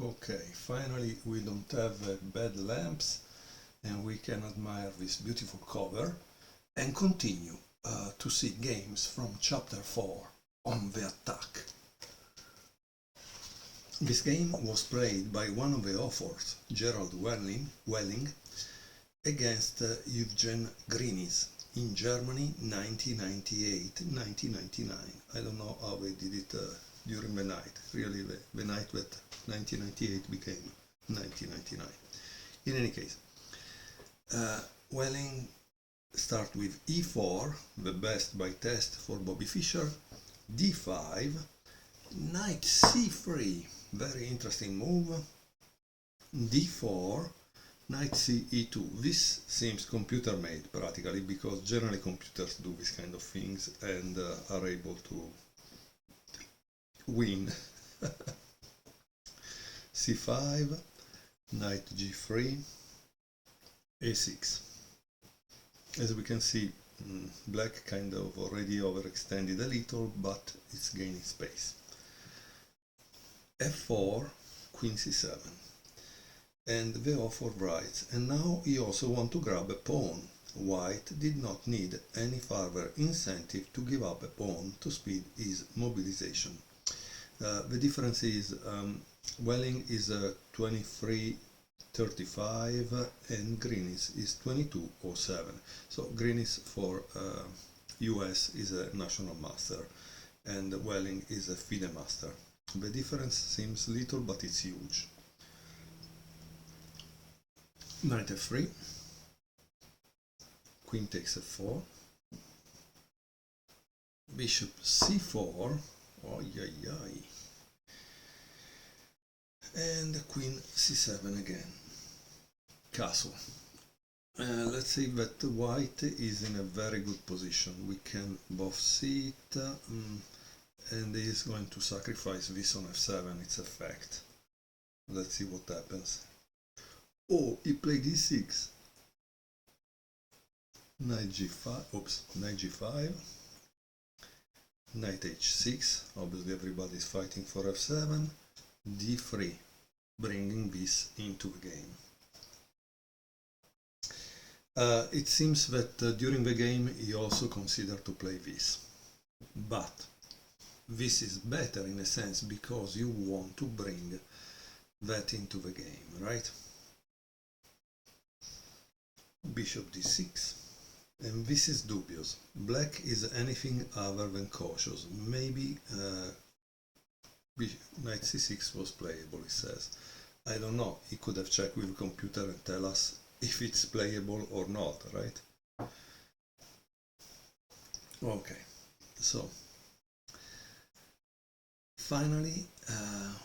Okay, finally we don't have bad lamps and we can admire this beautiful cover and continue to see games from chapter 4 on the attack. This game was played by one of the authors, Gerald Welling, against Eugen Greenis in Germany 1998-1999. I don't know how they did it during the night, really the night that 1998 became 1999. In any case, Welling start with e4, the best by test for Bobby Fischer, d5, knight c3, very interesting move, d4, knight c e2. This seems computer made practically, because generally computers do this kind of things and are able to win. c5, knight g3, a6. As we can see, black kind of already overextended a little, but it's gaining space. f4, queen c7. And the author writes, and now he also wants to grab a pawn. White did not need any further incentive to give up a pawn to speed his mobilization. The difference is Welling is 23.35 and Greenis is 22.07. So Greenis for US is a national master and Welling is a FIDE master. The difference seems little, but it's huge. Knight f3, queen takes f4, bishop c4, and queen c7 again, castle. Let's say that white is in a very good position. We can both see it, and he is going to sacrifice this on f7, it's a fact. Let's see what happens. Oh, he played e6. Knight g5, knight g5, knight h6, obviously everybody is fighting for f7, d3, bringing this into the game. It seems that during the game he also considered to play this, but this is better in a sense because you want to bring that into the game, right? Bishop d6, and this is dubious. Black is anything other than cautious. Maybe knight c6 was playable, he says. I don't know, he could have checked with the computer and tell us if it's playable or not, right? Okay, so finally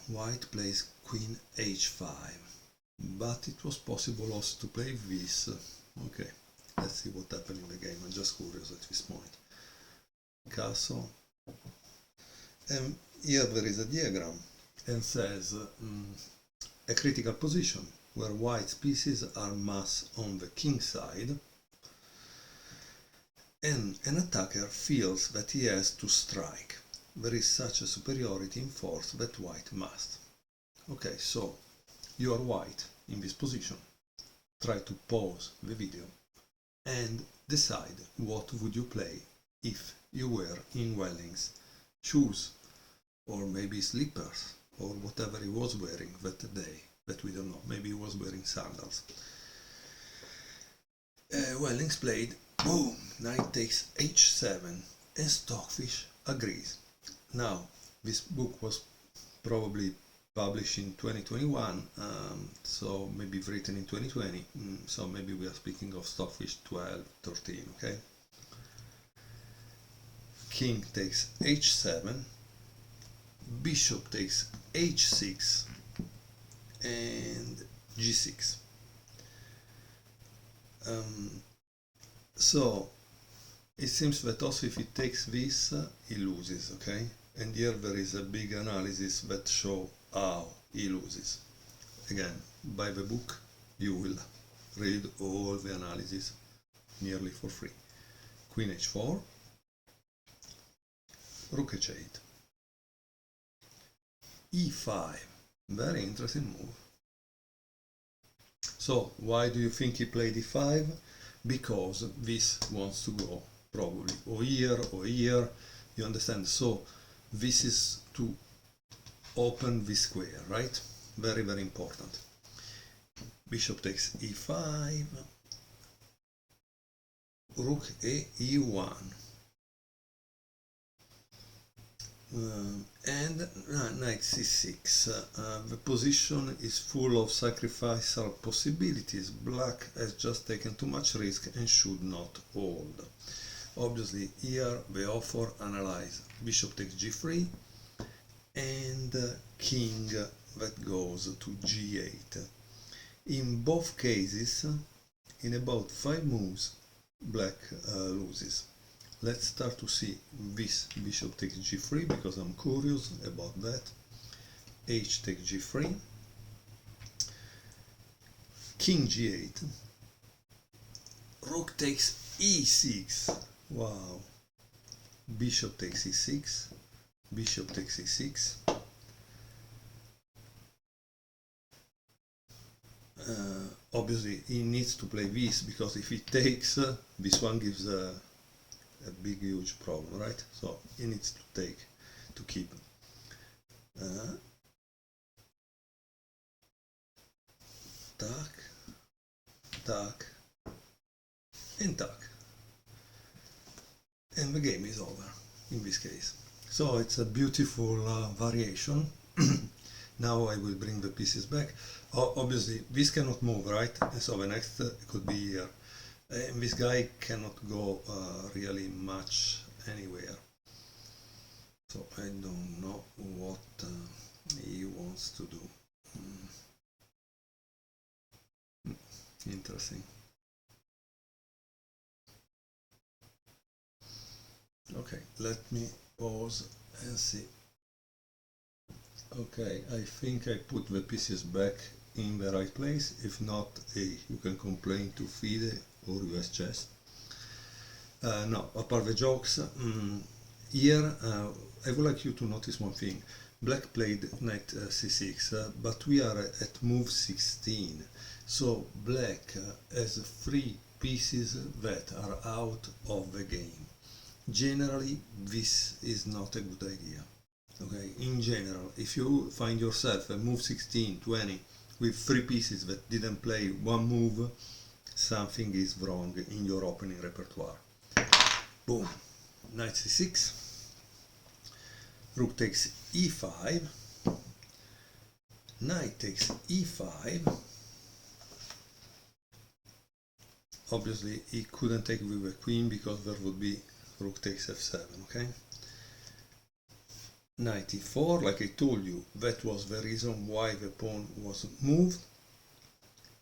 white plays queen h5, but it was possible also to play this. Okay, let's see what happened in the game. I'm just curious at this point. Castle, and here there is a diagram and says a critical position where white's pieces are mass on the king side, and an attacker feels that he has to strike. There is such a superiority in force that white must. Okay, so you are white in this position. Try to pause the video and decide what would you play if you were in Welling's shoes, or maybe slippers, or whatever he was wearing that day, that we don't know. Maybe he was wearing sandals. Welling's played, boom, knight takes h7, and Stockfish agrees. Now, this book was probably published in 2021, so maybe written in 2020, so maybe we are speaking of Stockfish 12, 13, okay? King takes h7, bishop takes h6, and g6. So it seems that also if he takes this, he loses, okay? And here there is a big analysis that show how he loses. Again, by the book you will read all the analysis nearly for free. Queen h4, rook h8, e5, Very interesting move. So why do you think he played e5? Because this wants to go probably or here, you understand? So this is to open this square, right? Very, very important. Bishop takes e5, rook e1, and knight c6. The position is full of sacrificial possibilities. Black has just taken too much risk and should not hold. Obviously here the author analyze bishop takes g3 and king that goes to g8. In both cases, in about 5 moves, black loses. Let's start to see this bishop takes g3 because I'm curious about that. H takes g3, king g8, rook takes e6. Wow. Bishop takes e6, bishop takes e6. Obviously he needs to play this because if he takes, this one gives a big huge problem, right? So he needs to take to keep. Tack, tack, and tack. And the game is over in this case. So it's a beautiful variation. Now I will bring the pieces back. Obviously this cannot move, right? And so the next could be here. And this guy cannot go really much anywhere. So I don't know what he wants to do. Interesting. Okay, let me pause and see. Okay, I think I put the pieces back in the right place. If not, you can complain to FIDE or US Chess. No, apart the jokes, here I would like you to notice one thing. Black played knight c6, but we are at move 16. So black has 3 pieces that are out of the game. Generally, this is not a good idea. Okay, in general, if you find yourself at move 16, 20 with 3 pieces that didn't play one move, something is wrong in your opening repertoire. Boom, knight c6, rook takes e5, knight takes e5. Obviously he couldn't take with the queen because there would be rook takes f7, okay? Knight e4, like I told you, that was the reason why the pawn was moved.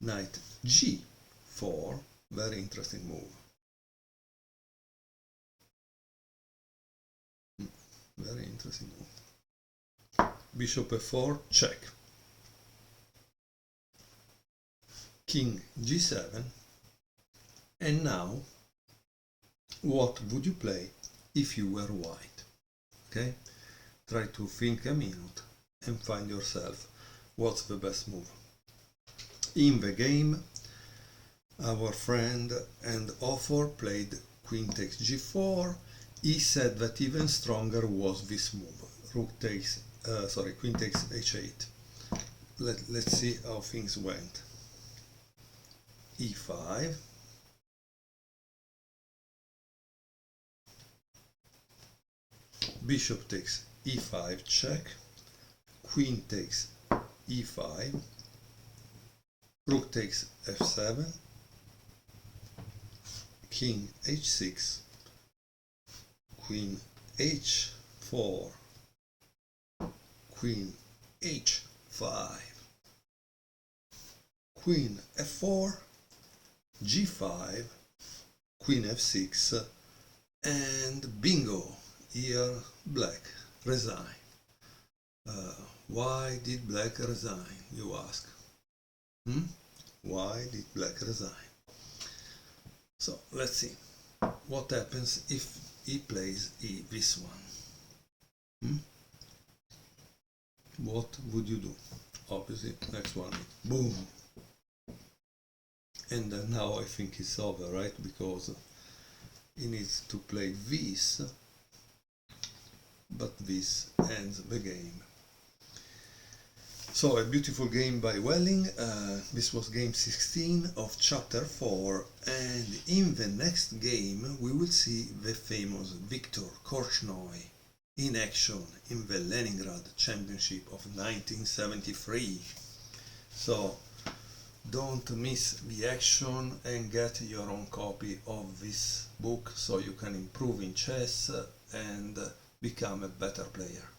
Knight g4, very interesting move. Very interesting move. Bishop f4, check. King g7, and now what would you play if you were white? Okay? Try to think a minute and find yourself what's the best move. In the game, our friend and author played queen takes g4. He said that even stronger was this move. Queen takes h8. Let's see how things went. e5. Bishop takes e5 check, queen takes e5, rook takes f7, king h6, queen h4, queen h5, queen f4, g5, queen f6, and bingo! Here black resign. Why did black resign, you ask? Why did black resign? So let's see what happens if he plays this one. What would you do? obviously. Next one, boom. And now I think it's over, right? Because he needs to play this, but this ends the game. So a beautiful game by Welling. This was game 16 of chapter 4, and in the next game we will see the famous Viktor Korchnoi in action in the Leningrad Championship of 1973. So don't miss the action and get your own copy of this book so you can improve in chess and become a better player.